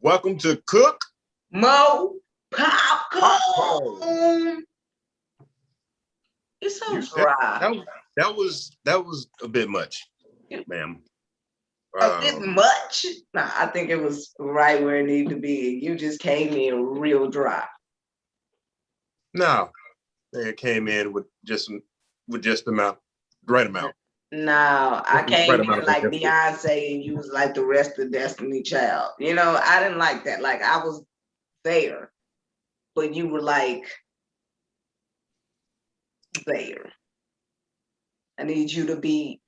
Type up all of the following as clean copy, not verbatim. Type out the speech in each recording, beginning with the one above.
Welcome to Cook Mo Popcorn. It's so dry. That was a bit much, ma'am. A bit much? Nah, I think it was right where it needed to be. You just came in real dry. No, it came in with just the right amount. No, I came in like Beyonce, and you was like the rest of Destiny Child. You know, I didn't like that. Like I was there, but you were like there. I need you to be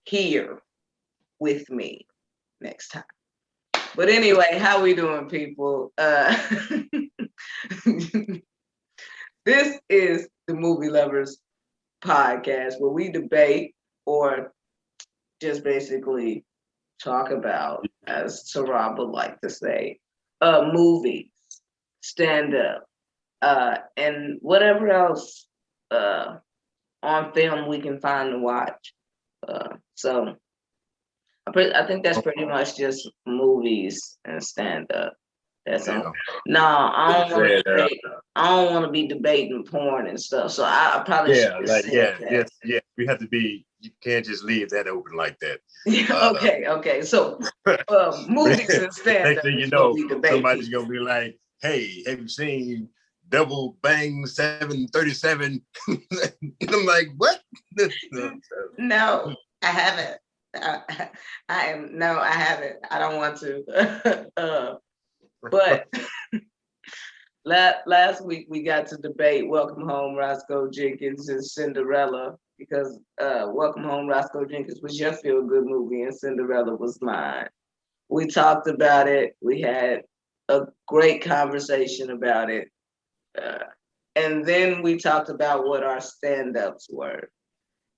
here with me next time. But anyway, how we doing, people? This is the Movie Lovers podcast where we debate or just basically talk about, as Sarah would like to say, movies, stand up, and whatever else on film we can find to watch. So I think that's pretty much just movies and stand up. That's all. No, I don't want to be debating porn and stuff. So I probably should that. We have to be. You can't just leave that open like that. Okay. So movies and stand up. You know, somebody's gonna be like, "Hey, have you seen Double Bang 737?" I'm like, "What?" No, I haven't. I haven't. I don't want to. But last week we got to debate Welcome Home, Roscoe Jenkins and Cinderella, because Welcome Home, Roscoe Jenkins was your feel-good movie and Cinderella was mine. We talked about it. We had a great conversation about it. And then we talked about what our stand-ups were.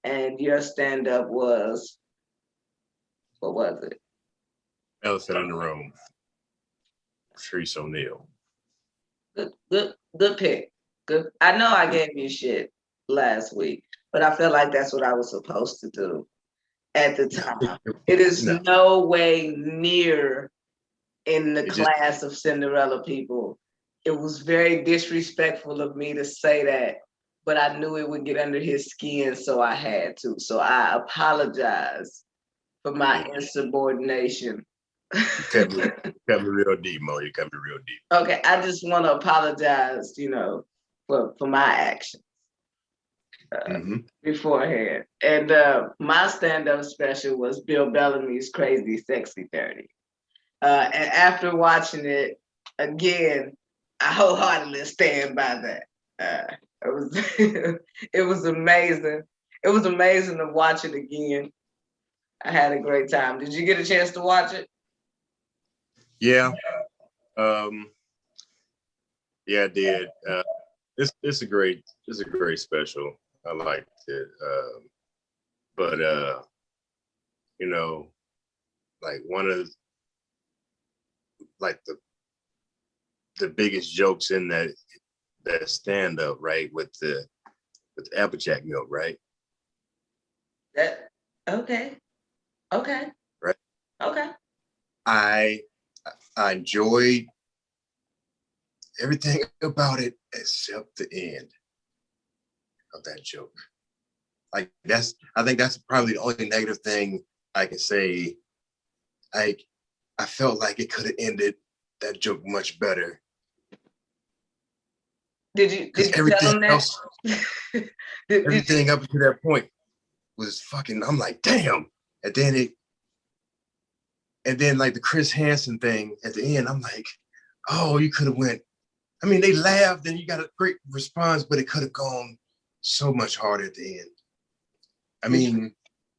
And your stand-up was, what was it? Elephant in the Room. Patrice Oneal. Good pick. Good. I know I gave you shit last week, but I feel like that's what I was supposed to do at the time. It is no way near in the class of Cinderella people. It was very disrespectful of me to say that, but I knew it would get under his skin, so I had to. So I apologize for my insubordination. You cut me real deep, Mo. You cut me real deep. Okay, I just want to apologize, for my actions beforehand. And my stand-up special was Bill Bellamy's Crazy Sexy 30. And after watching it again, I wholeheartedly stand by that. It was amazing. It was amazing to watch it again. I had a great time. Did you get a chance to watch it? Yeah. Yeah, I did. It's a great special. I liked it. But like one of like the biggest jokes in that stand up, right, with the Applejack milk, right? Okay. Right. Okay. I enjoyed everything about it except the end of that joke. Like I think that's probably the only negative thing I can say. Like I felt like it could have ended that joke much better. Did you tell him else, everything up to that point was fucking. I'm like, damn. And then like the Chris Hansen thing at the end, I'm like, oh, you could have went. I mean, they laughed and you got a great response, but it could have gone so much harder at the end. I mean,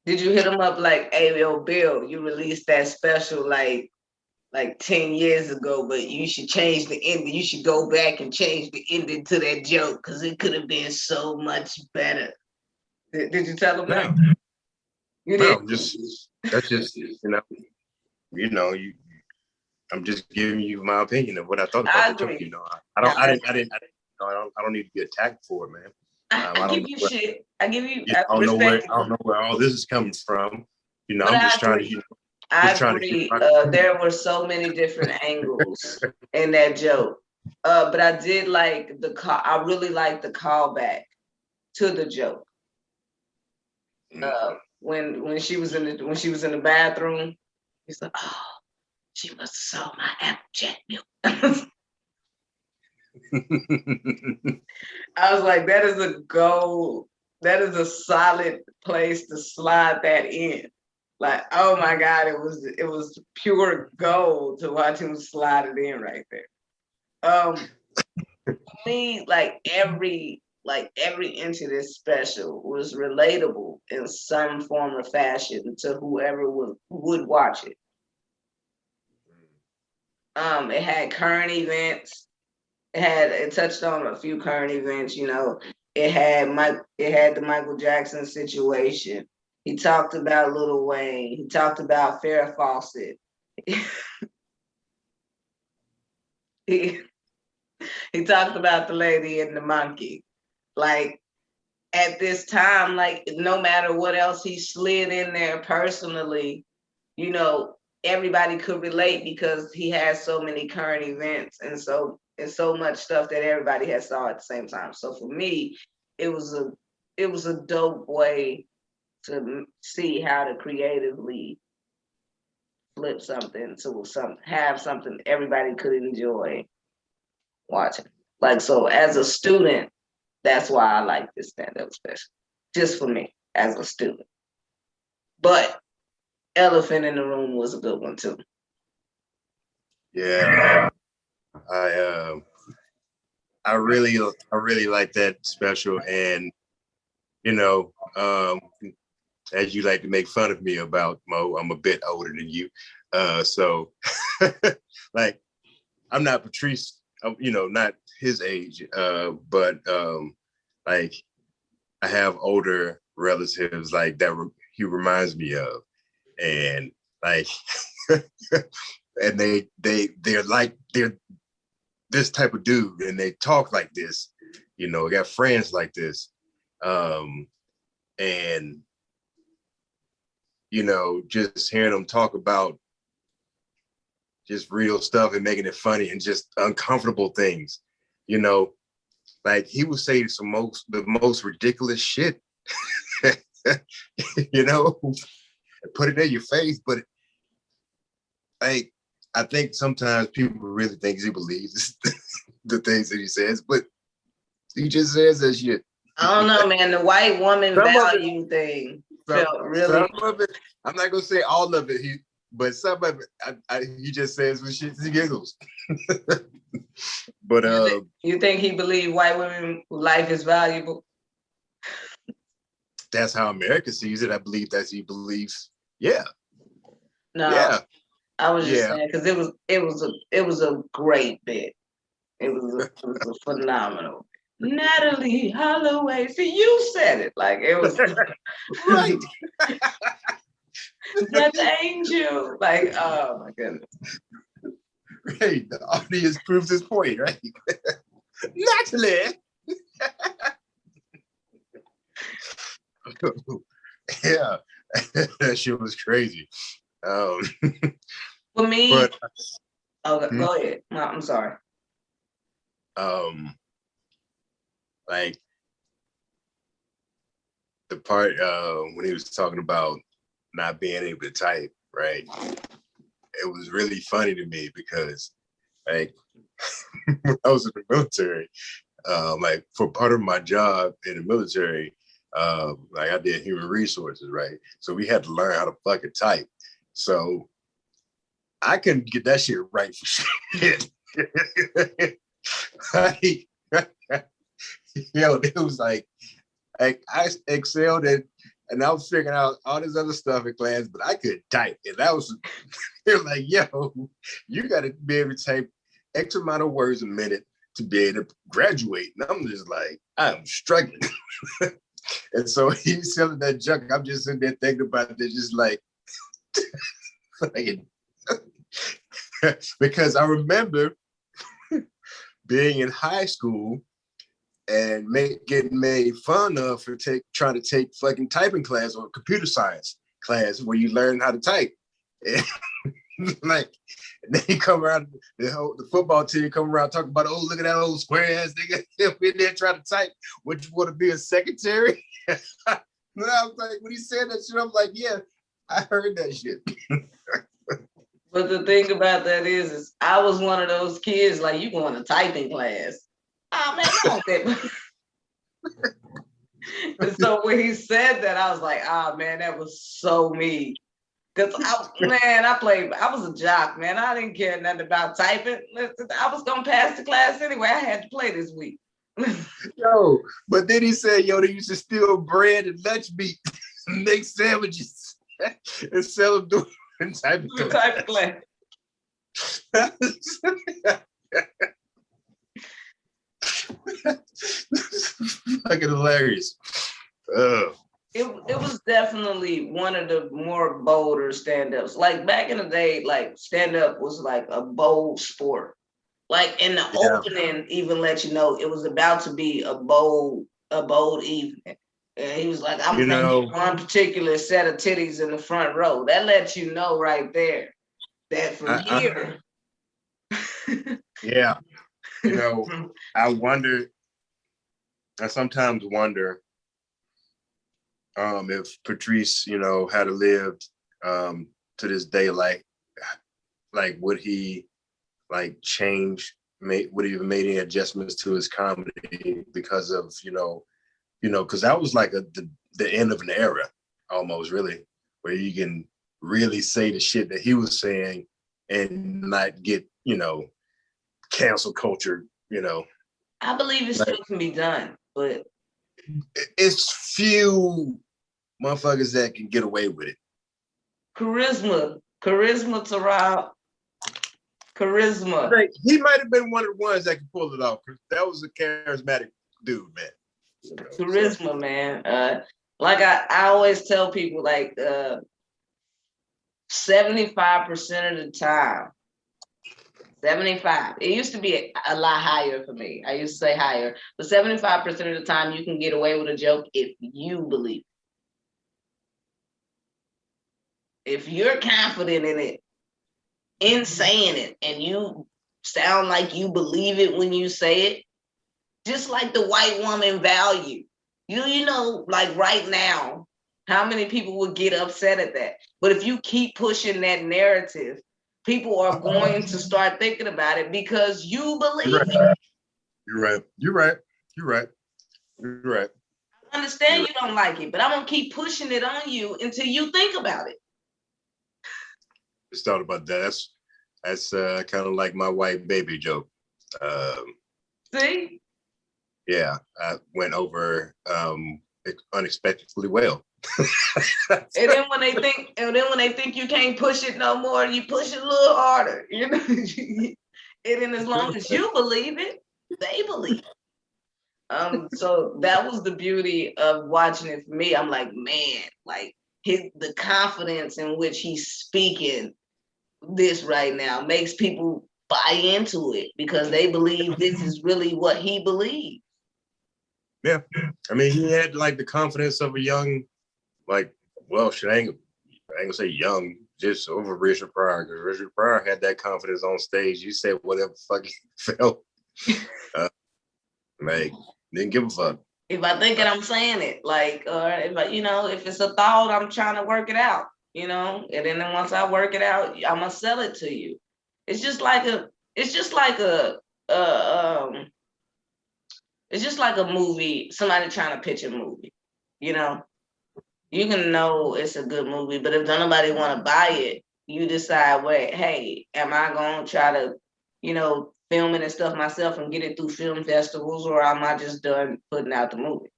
did you hit him up like, hey, yo, Bill, you released that special like 10 years ago, but you should change the ending. You should go back and change the ending to that joke because it could have been so much better. Did you tell him that? You did? That's just, I'm just giving you my opinion of what I thought about the joke. I don't need to be attacked for it, man. I give you shit. I give you. I don't know where all this is coming from. I'm just trying to. I Just trying to agree. get There were so many different angles in that joke. But I did like I really liked the callback to the joke. When she was in the bathroom, he's like, "Oh, she must have saw my Applejack milk." I was like, that is a goal. That is a solid place to slide that in. Like, oh my God, it was pure gold to watch him slide it in right there. Me, every inch of this special was relatable in some form or fashion to whoever would watch it. It had current events. It touched on a few current events. It had the Michael Jackson situation. He talked about Lil Wayne. He talked about Farrah Fawcett. he he talked about the lady and the monkey. Like, at this time, no matter what else he slid in there personally, everybody could relate because he has so many current events and so much stuff that everybody has saw at the same time. So for me, it was a dope way to see how to creatively flip something to have something everybody could enjoy watching. So as a student, that's why I like this stand-up special. Just for me as a student. But Elephant in the Room was a good one too. Yeah, I really like that special, and as you like to make fun of me about, Mo, I'm a bit older than you, so like I'm not Patrice, not his age, but like I have older relatives like that he reminds me of, and like and they're this type of dude, and they talk like this, got friends like this, and just hearing them talk about just real stuff and making it funny and just uncomfortable things, like he would say the most ridiculous shit, put it in your face, but like I think sometimes people really think he believes the things that he says, but he just says that shit. I don't know, man. The white woman value thing felt really. Some of it, I'm not gonna say all of it. But some of it, he just says with shits and giggles. But you think he believed white women life is valuable? That's how America sees it. I believe that he believes. Yeah. No. Yeah. I was just saying because it was a great bit. It was a phenomenal. Natalie Holloway. See, you said it. Like it was right. That's Angel. Like, oh my goodness. Right. The audience proves his point, right? Natalie. Yeah. That shit was crazy. For me, go ahead. No, I'm sorry. Like the part when he was talking about not being able to type, right? It was really funny to me because, like, when I was in the military, like for part of my job in the military, like I did human resources, right? So we had to learn how to fucking type. So I couldn't get that shit right for shit. Like, it was like I excelled at, and I was figuring out all this other stuff in class, but I couldn't type. And that was, they're like, yo, you got to be able to type X amount of words a minute to be able to graduate. And I'm just like, I'm struggling. And so he's selling that junk. I'm just sitting there thinking about this, just like, because I remember being in high school and getting made fun of for trying to take fucking typing class or computer science class where you learn how to type. Like, then he come around, the football team come around talking about, oh, look at that old square ass nigga in there trying to type, what you want to be a secretary? And I was like, when he said that shit, I'm like, yeah, I heard that shit. But the thing about that is I was one of those kids, like, you going to typing class. Oh, man, I want that. And so when he said that, I was like, oh, man, that was so me. Because, I was a jock, man. I didn't care nothing about typing. Listen, I was going to pass the class anyway. I had to play this week. Yo, but then he said, yo, they used to steal bread and lunch meat, make sandwiches, and sell them doing typing class. Fucking hilarious. It was definitely one of the more bolder stand-ups. Like back in the day, like stand-up was like a bold sport. Like in the opening, even let you know it was about to be a bold evening. And he was like, I'm thinking one particular set of titties in the front row. That lets you know right there that from here. Yeah. I sometimes wonder if Patrice, had lived to this day, like would he would he have made any adjustments to his comedy because of, because that was like the end of an era almost, really, where you can really say the shit that he was saying and not get, cancel culture, I believe it still can be done, but it's few motherfuckers that can get away with it. Charisma to Rob. Charisma. Right. He might have been one of the ones that could pull it off. That was a charismatic dude, man. Charisma, man. Like I always tell people, like 75% of the time, 75. It used to be a lot higher for me. I used to say higher, but 75% of the time you can get away with a joke if you believe it. If you're confident in it, in saying it, and you sound like you believe it when you say it, just like the white woman value. You know, like right now, how many people would get upset at that? But if you keep pushing that narrative, people are going to start thinking about it because you believe it. You're right. I understand you don't like it, but I'm gonna keep pushing it on you until you think about it. Just thought about that. That's kind of like my white baby joke. See? Yeah, I went over unexpectedly well. And then when they think you can't push it no more, you push it a little harder. You know, and then as long as you believe it, they believe it. So that was the beauty of watching it for me. I'm like, man, like the confidence in which he's speaking this right now makes people buy into it because they believe this is really what he believes. Yeah, I mean, he had like the confidence of a young, like, well, shit, I ain't gonna say young, just over Richard Pryor, because Richard Pryor had that confidence on stage. You said whatever fucking felt, like, didn't give a fuck. If I think it, I'm saying it. Like, or if it's a thought, I'm trying to work it out. And then once I work it out, I'm gonna sell it to you. It's just like a movie. Somebody trying to pitch a movie. You can know it's a good movie, but if nobody want to buy it, you decide, wait, hey, am I gonna try to, film it and stuff myself and get it through film festivals, or am I just done putting out the movie?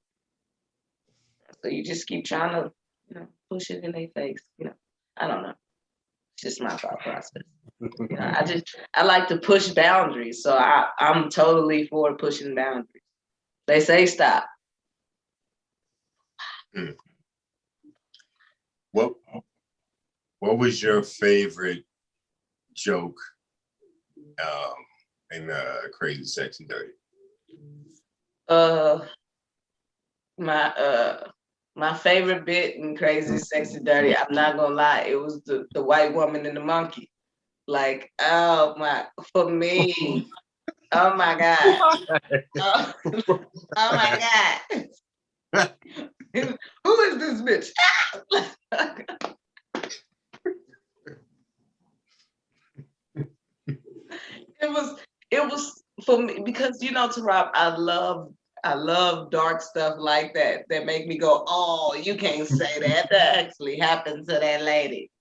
So you just keep trying to, push it in their face. I don't know. It's just my thought process. I like to push boundaries, so I'm totally for pushing boundaries. They say stop. What was your favorite joke in Crazy Sex and Dirty? My My favorite bit in Crazy Sexy Dirty, I'm not gonna lie, it was the white woman and the monkey. Like, for me, oh my God. Oh, oh my God. Who is this bitch? It was for me because Tarab, I love dark stuff like that make me go, oh, you can't say that. That actually happened to that lady.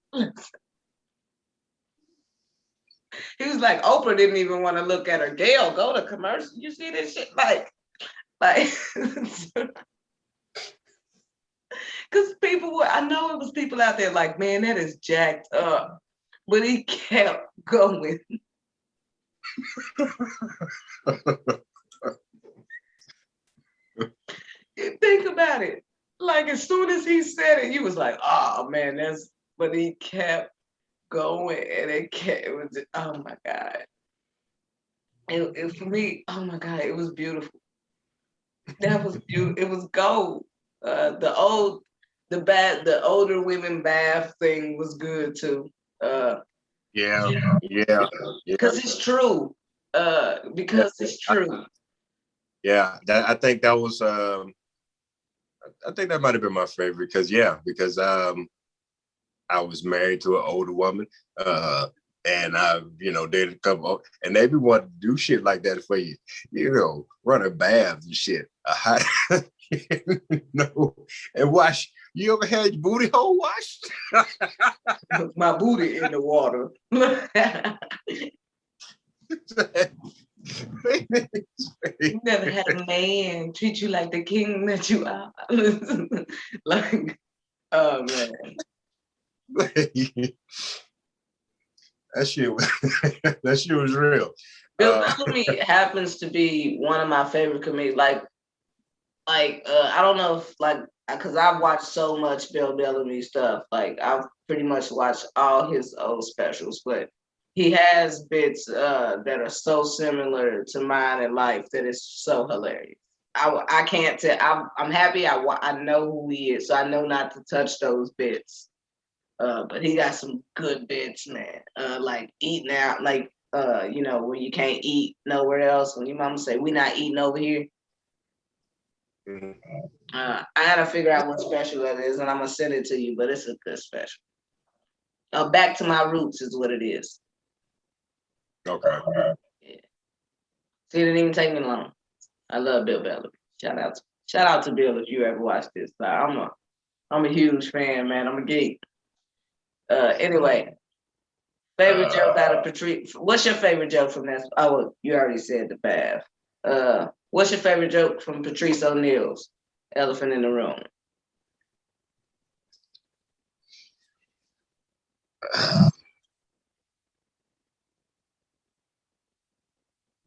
He was like, Oprah didn't even want to look at her. Gail, go to commercial. You see this shit? Like, because I know it was people out there like, man, that is jacked up. But he kept going. Think about it. Like, as soon as he said it, you was like, oh man, but he kept going and it was, oh my God. For me, oh my God, it was beautiful. That was beautiful. It was gold. The older women bath thing was good too. Yeah. Because it's true. Because it's true. I think that was I think that might have been my favorite because I was married to an older woman, and I dated a couple, and they be wanting to do shit like that for you, run a bath and shit, and wash. You ever had your booty hole washed? My booty in the water. You never had a man treat you like the king that you are. Like, oh man. That shit was real. Bill Bellamy happens to be one of my favorite comedians. Like I don't know if because I've watched so much Bill Bellamy stuff. Like, I've pretty much watched all his old specials, but he has bits that are so similar to mine in life that it's so hilarious. I can't tell. I'm happy. I know who he is, so I know not to touch those bits. But he got some good bits, man. Like eating out, like when you can't eat nowhere else. When your mama say we not eating over here. Mm-hmm. I gotta figure out what special that is, and I'm gonna send it to you. But it's a good special. Back to My Roots is what it is. Okay. Yeah. See, it didn't even take me long. I love Bill Bellamy. Shout out to Bill if you ever watched this. I'm a huge fan, man. I'm a geek. Anyway, favorite joke out of Patrice. What's your favorite joke from that? Oh, you already said the bath. What's your favorite joke from Patrice O'Neal's Elephant in the Room?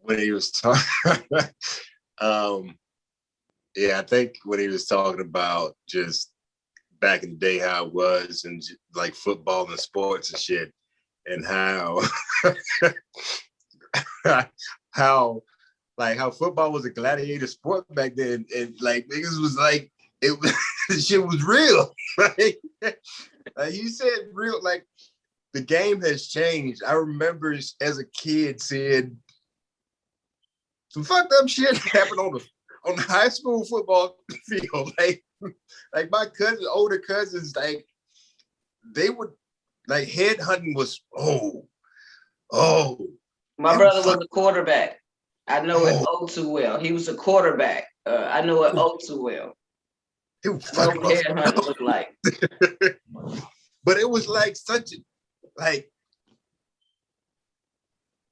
When he was talking, I think when he was talking about just back in the day how it was and like football and sports and shit, and how how football was a gladiator sport back then, and like niggas was like it was the shit was real. Like you said, real, like the game has changed. I remember as a kid seeing some fucked up shit happened on the high school football field. Like my older cousins, like they would like head hunting was My brother was a quarterback. I know it all too well. He was a quarterback. I know it all too well. It was I know what head hunting looked like. But it was like such a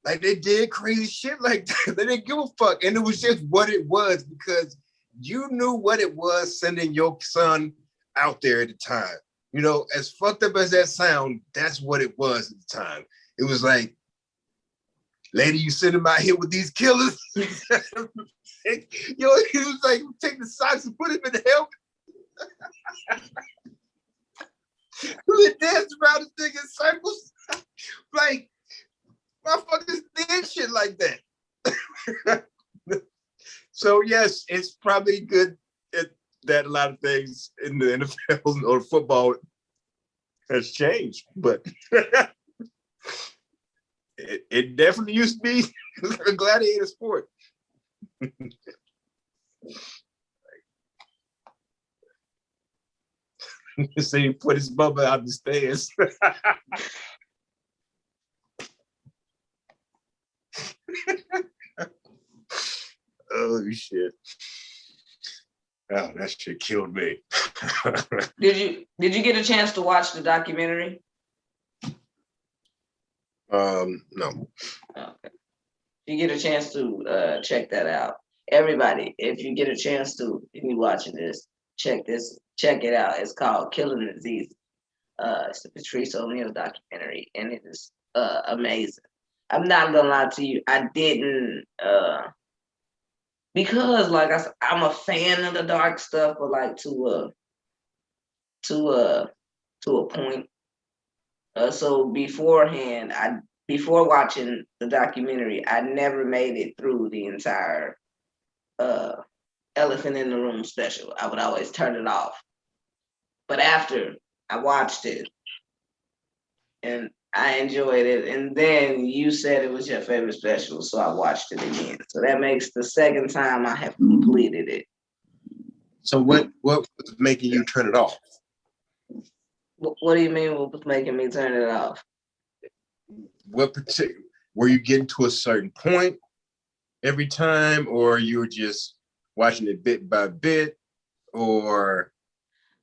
like they did crazy shit like that. They didn't give a fuck. And it was just what it was because you knew what it was sending your son out there at the time. As fucked up as that sound, that's what it was at the time. It was like, lady, you send him out here with these killers. He was like, take the socks and put him in the helmet. He danced around this thing in circles. Like, motherfuckers did shit like that. So yes, it's probably good. that a lot of things in the NFL or football has changed, but it definitely used to be a gladiator sport. So he put his bubble out the stairs. Oh shit. Oh, that shit killed me. Did you get a chance to watch the documentary? No. Okay. You get a chance to check that out. Everybody, if you get a chance to, if you're watching this, check it out. It's called Killing the Disease. It's the Patrice Oneal documentary, and it is amazing. I'm not gonna lie to you, I didn't because like I said, I'm a fan of the dark stuff, but like to a point. So beforehand, before watching the documentary, I never made it through the entire Elephant in the Room special. I would always turn it off. But after I watched it and I enjoyed it, and then you said it was your favorite special, so I watched it again. So that makes the second time I have completed it. So what was making you turn it off? What do you mean what was making me turn it off? What particular, were you getting to a certain point every time, or you were just watching it bit by bit, or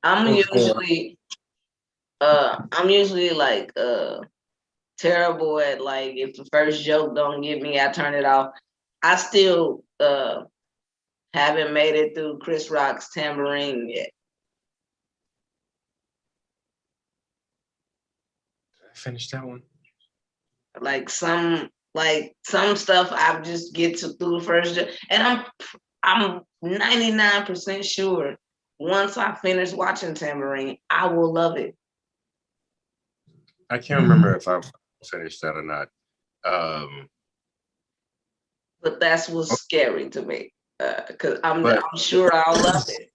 I'm usually like terrible at like if the first joke don't get me, I turn it off. I still haven't made it through Chris Rock's Tambourine yet. finish that one? Like some stuff I just get to through the first joke, and I'm 99% sure once I finish watching Tambourine, I will love it. I can't remember if I finished that or not. But that's what's scary to me, because I'm sure I'll love it.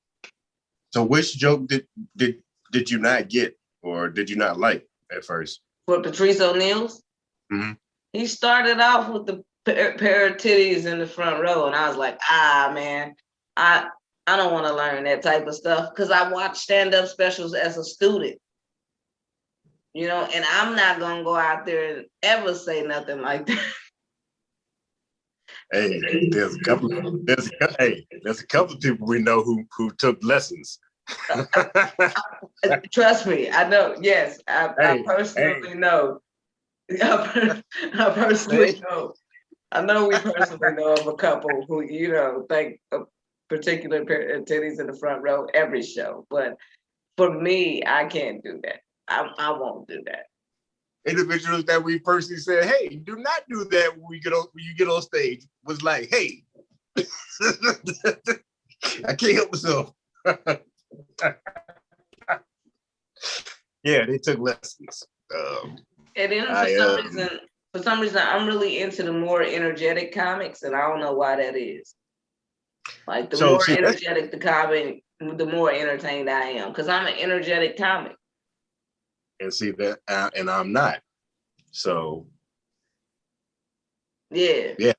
So which joke did you not get, or did you not like at first? For Patrice O'Neal's, he started off with the pair of titties in the front row, and I was like, man, I don't want to learn that type of stuff because I watched stand-up specials as a student. You know, and I'm not gonna go out there and ever say nothing like that. Hey, there's a couple of people we know who took lessons. Trust me, I know. Yes, I personally know. I personally know. I know we personally know of a couple who, you know, think a particular pair of titties in the front row every show. But for me, I can't do that. I won't do that. Individuals that we personally said, "Hey, do not do that when you get on stage," was like, "Hey, I can't help myself." Yeah, they took lessons. And then for some reason, I'm really into the more energetic comics, and I don't know why that is. Like the more energetic the comic, the more entertained I am, because I'm an energetic comic. And see that, and I'm not. So yeah.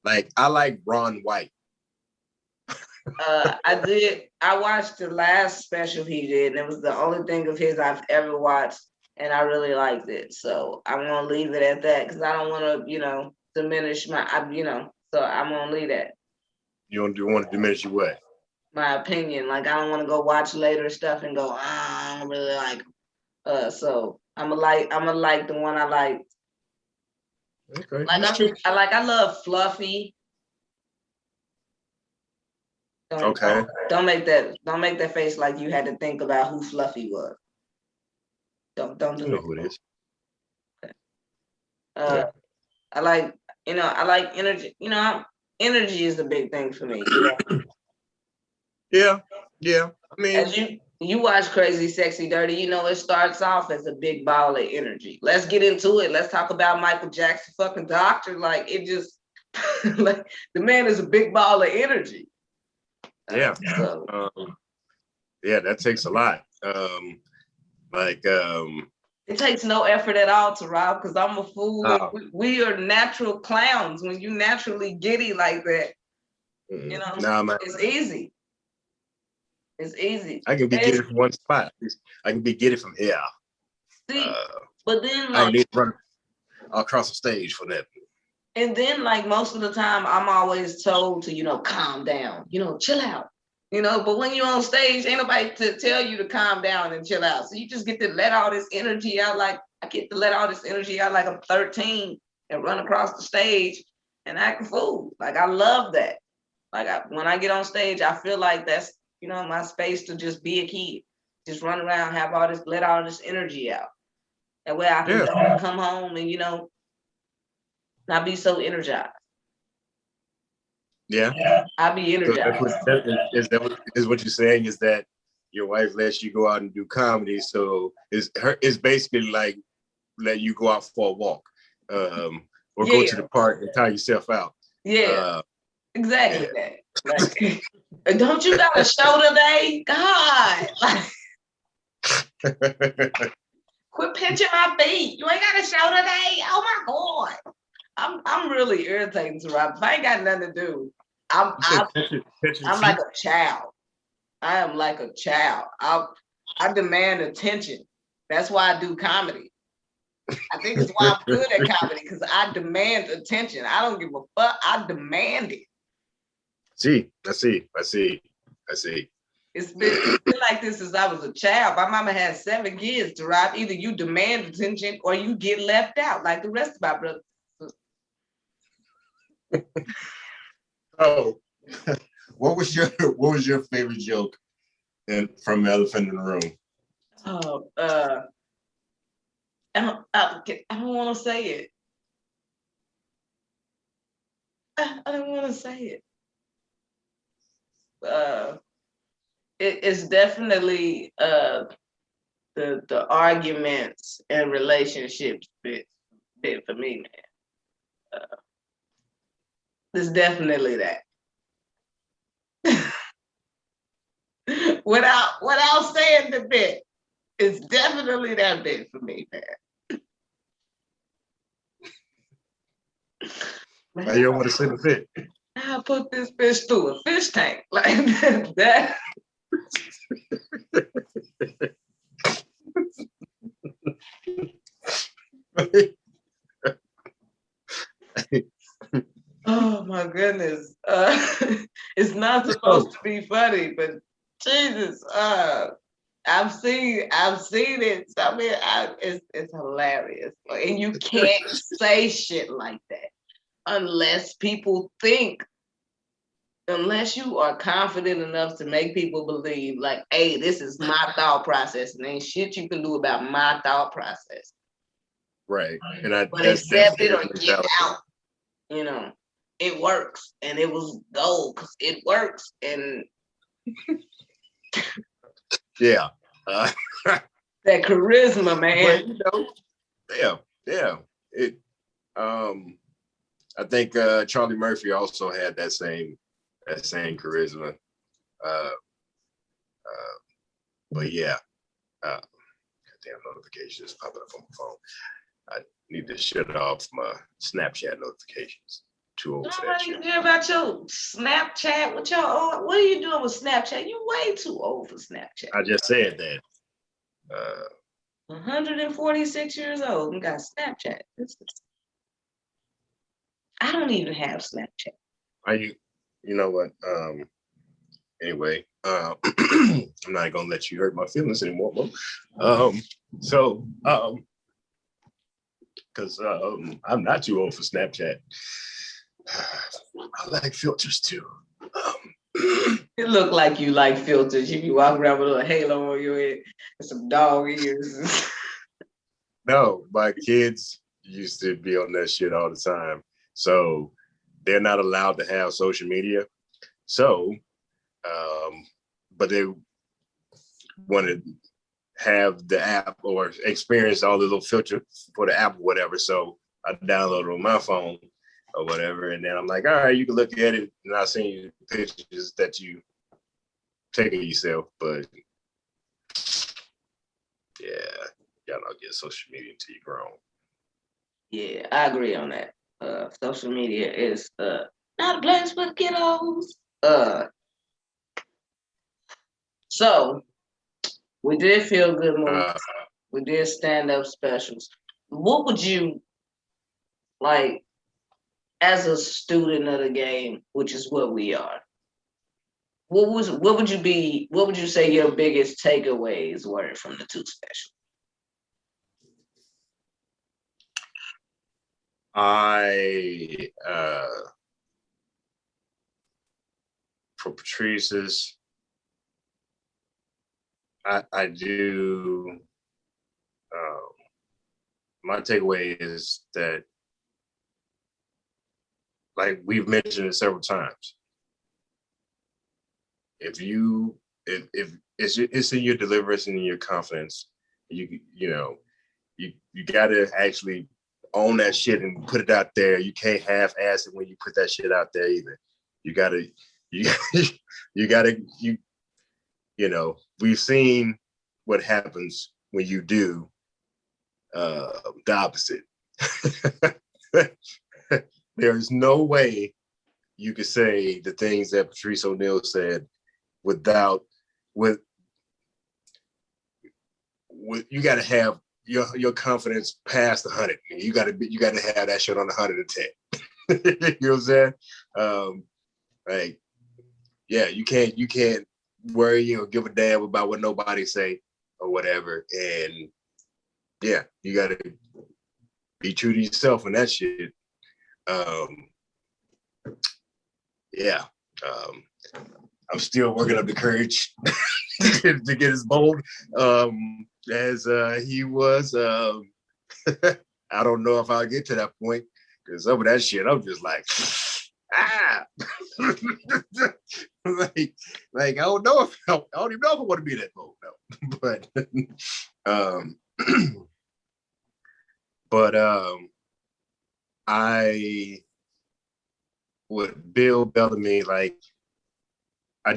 Like I like Ron White. I watched the last special he did, and it was the only thing of his I've ever watched, and I really liked it. So I'm gonna leave it at that because I don't want to, you know, diminish my, so I'm gonna leave that. You don't want to diminish your what? My opinion. Like I don't want to go watch later stuff and go, I don't really like him. So I'm gonna like the one I liked. Okay. Like I love Fluffy. Don't make that face like you had to think about who Fluffy was. Don't do you know who it is. Okay. I like energy. You know, energy is the big thing for me. You know? Yeah. I mean, as you watch Crazy Sexy Dirty, you know, it starts off as a big ball of energy. Let's get into it. Let's talk about Michael Jackson, fucking doctor. Like it just like the man is a big ball of energy. Yeah. Yeah, that takes a lot. It takes no effort at all to rob because I'm a fool. And Oh, we are natural clowns. When you naturally giddy like that, you know, nah, man, it's easy. It's easy. I can be getting from one spot. I can be getting from here. See, but then I don't like, need to run across the stage for that. and then like most of the time, I'm always told to, you know, calm down, you know, chill out. You know, but when you're on stage, ain't nobody to tell you to calm down and chill out. So you just get to let all this energy out. Like I get to let all this energy out like I'm 13 and run across the stage and act a fool. Like I love that. Like when I get on stage, I feel like that's, you know, my space to just be a kid. Just run around, have all this, let all this energy out. That way I can come home and, you know, not be so energized. Yeah. I'll be So energized. is what you're saying is that your wife lets you go out and do comedy. So it's basically like let you go out for a walk, or go to the park and tire yourself out. Yeah, exactly that. Like, don't you got a show today? God, like, quit pinching my feet. You ain't got a show today. Oh my God, I'm really irritating to Rob. If I ain't got nothing to do, I'm like a child. I am like a child. I demand attention. That's why I do comedy. I think it's why I'm good at comedy because I demand attention. I don't give a fuck. I demand it. I see. It's been like this since I was a child. My mama had 7 kids to rob. Either you demand attention or you get left out like the rest of my brothers. Oh, what was your favorite joke from Elephant in the Room? Oh, I don't want to say it. I don't want to say it. It's definitely the arguments and relationships bit for me, man. It's definitely that. without saying the bit, it's definitely that bit for me, man. You don't want to say the bit. I put this fish through a fish tank like that. Oh my goodness. It's not supposed to be funny, but Jesus, I've seen it. So, I mean, it's hilarious. And you can't say shit like that unless people think, unless you are confident enough to make people believe, like, hey, this is my thought process, and ain't shit you can do about my thought process. Right. And but accept it or get out. You know, it works, and it was gold because it works, and yeah, that charisma, man. But, yeah. It. I think Charlie Murphy also had that same charisma. But yeah, goddamn notifications popping up on my phone. I need to shut off my Snapchat notifications. Too old for that shit. Care about your Snapchat? What are you doing with Snapchat? You way too old for Snapchat. I just said that. 146 years old and got Snapchat. I don't even have Snapchat. You know what? Anyway, I'm not gonna let you hurt my feelings anymore, Mo. Because I'm not too old for Snapchat. I like filters too. It look like you like filters. You be walking around with a little halo on your head and some dog ears. No, my kids used to be on that shit all the time. So they're not allowed to have social media. So, but they want to have the app or experience all the little filters for the app or whatever. So I download it on my phone or whatever. And then I'm like, all right, you can look at it and I'll send you pictures that you take of yourself. But Yeah, y'all don't get social media until you're grown. Yeah, I agree on that. Social media is not a place for the kiddos. So we did feel good movies. We did stand up specials. What would you like as a student of the game, which is what we are? What would you say your biggest takeaways were from the two specials? For Patrice's, I do. My takeaway is that, like we've mentioned it several times, if it's in your deliverance and in your confidence, you know you got to actually own that shit and put it out there. You can't half-ass it when you put that shit out there either. You gotta you gotta we've seen what happens when you do the opposite. There's no way you could say the things that Patrice Oneal said without with you got to have your confidence past 100. You got to have that shit on 110. You know what I'm saying? Like, yeah, you can't worry or give a damn about what nobody say or whatever. And yeah, you got to be true to yourself and that shit. Yeah. I'm still working up the courage to get as bold as he was. I don't know if I'll get to that point because some of that shit, I'm just like, like I don't know if I don't even know if I want to be that bold, no. But I with Bill Bellamy, like I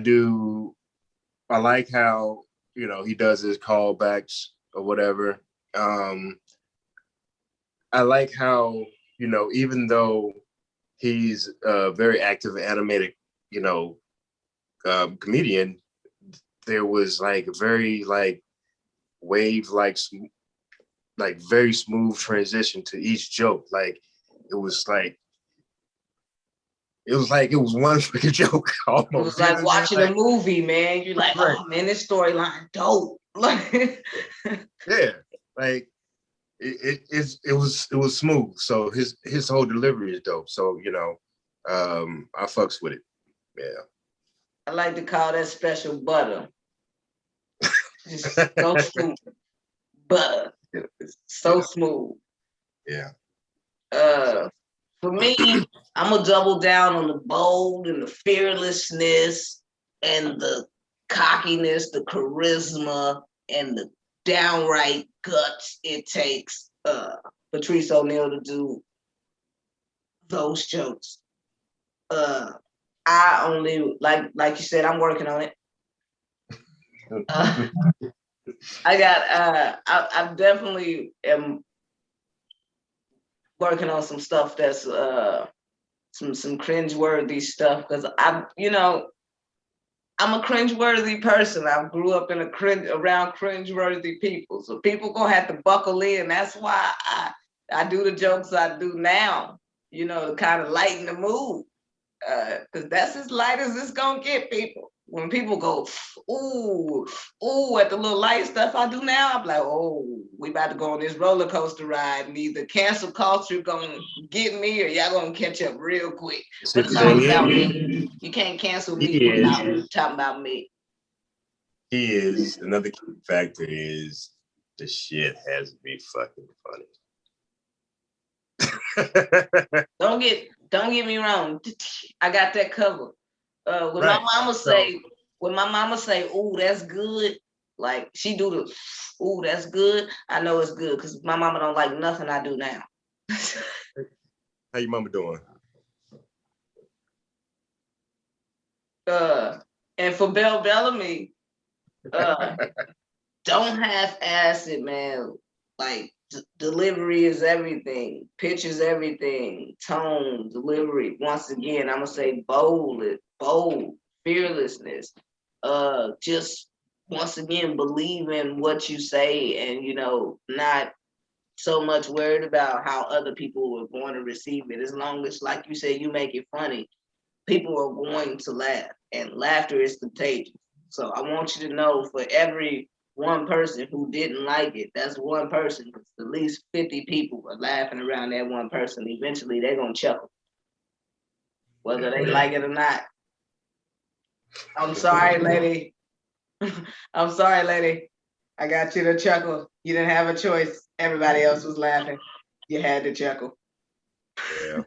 like how he does his callbacks or whatever. I like how even though he's a very active animated comedian, there was like a very like wave like very smooth transition to each joke. Like it was one freaking joke almost. It was like watching a movie, man. You're like, right. Oh man, this storyline dope. Yeah, like it was smooth. So his whole delivery is dope. So I fucks with it. Yeah. I like to call that special butter. Just so smooth. Butter. It's so smooth. Yeah. For me, I'm gonna double down on the bold and the fearlessness and the cockiness, the charisma, and the downright guts it takes Patrice Oneal to do those jokes. I only like you said, I'm working on it. I definitely am working on some stuff that's some cringeworthy stuff because I'm a cringeworthy person. I grew up in around cringeworthy people, so people gonna have to buckle in. That's why I do the jokes I do now, to kind of lighten the mood, because that's as light as it's gonna get, people. When people go, ooh, at the little light stuff I do now, I'm like, oh, we about to go on this roller coaster ride, and either cancel culture gonna get me or y'all gonna catch up real quick. But it's all about me. You can't cancel me without talking about me. He is. Another key factor is the shit has to be fucking funny. Don't get me wrong. I got that covered. When my mama say, "Ooh, that's good," like she do the, "Ooh, that's good," I know it's good because my mama don't like nothing I do now. How your mama doing? And for Bellamy, don't half-ass it, man. Like delivery is everything. Pitch is everything. Tone, delivery. Once again, I'm gonna say bold, fearlessness. Just once again, believe in what you say, and not so much worried about how other people are going to receive it. As long as, like you said, you make it funny, people are going to laugh, and laughter is contagious. So I want you to know, for every one person who didn't like it, that's one person, because at least 50 people are laughing around that one person. Eventually, they're going to chuckle, whether they like it or not. I'm sorry, lady. I'm sorry, lady. I got you to chuckle. You didn't have a choice. Everybody else was laughing. You had to chuckle. Yeah.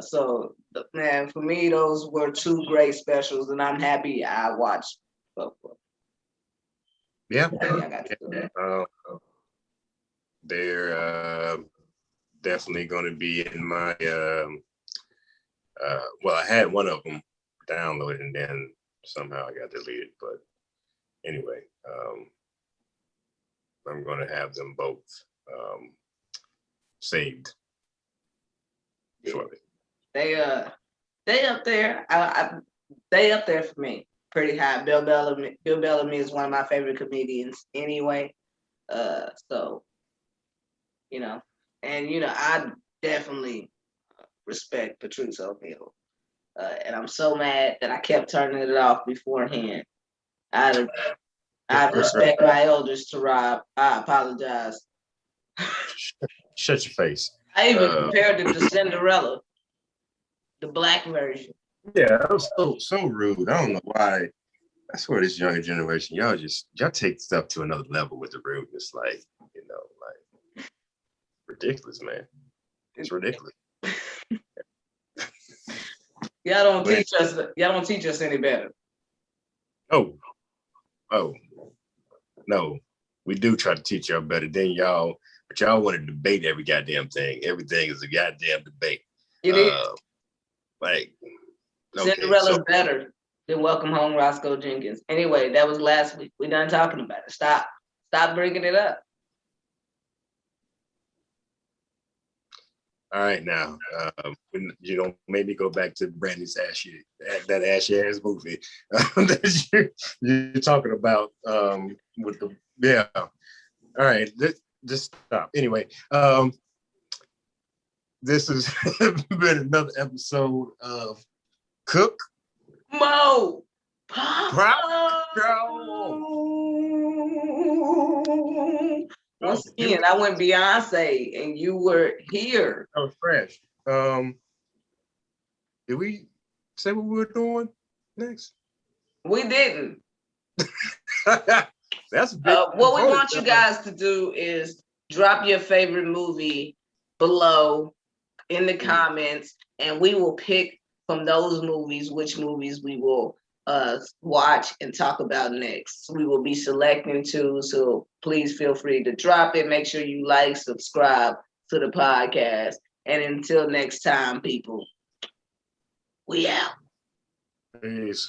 So, man, for me, those were two great specials, and I'm happy I watched both of them. Yeah. I got to do that. They're definitely going to be in my. Well, I had one of them downloaded, and then somehow I got deleted. But anyway, I'm going to have them both saved shortly. They up there. They up there for me, pretty high. Bill Bellamy is one of my favorite comedians anyway. So I definitely respect Patrice Oneal. And I'm so mad that I kept turning it off beforehand. I respect my elders to Rob. I apologize. Shut your face. I even compared it to Cinderella, the black version. Yeah, that was so rude. I don't know why. I swear this younger generation, y'all take stuff to another level with the rudeness. Like, ridiculous, man. It's ridiculous. Y'all don't teach us any better. Oh, no. We do try to teach y'all better than y'all, but y'all want to debate every goddamn thing. Everything is a goddamn debate. It is. Okay, Cinderella's better than Welcome Home, Roscoe Jenkins. Anyway, that was last week. We done talking about it. Stop bringing it up. All right, now, maybe go back to Brandy's that ashy ass movie that you're talking about with the, yeah. All right, just stop. Anyway, this has been another episode of Cook Mo Once again, I went Beyonce, and you were here. That was fresh. Did we say what we were doing next? We didn't. That's a big what we want you guys to do is drop your favorite movie below in the comments, and we will pick from those movies which movies we will watch and talk about next. We will be selecting two, so please feel free to drop it. Make sure you like, subscribe to the podcast, and until next time, people, we out. Peace.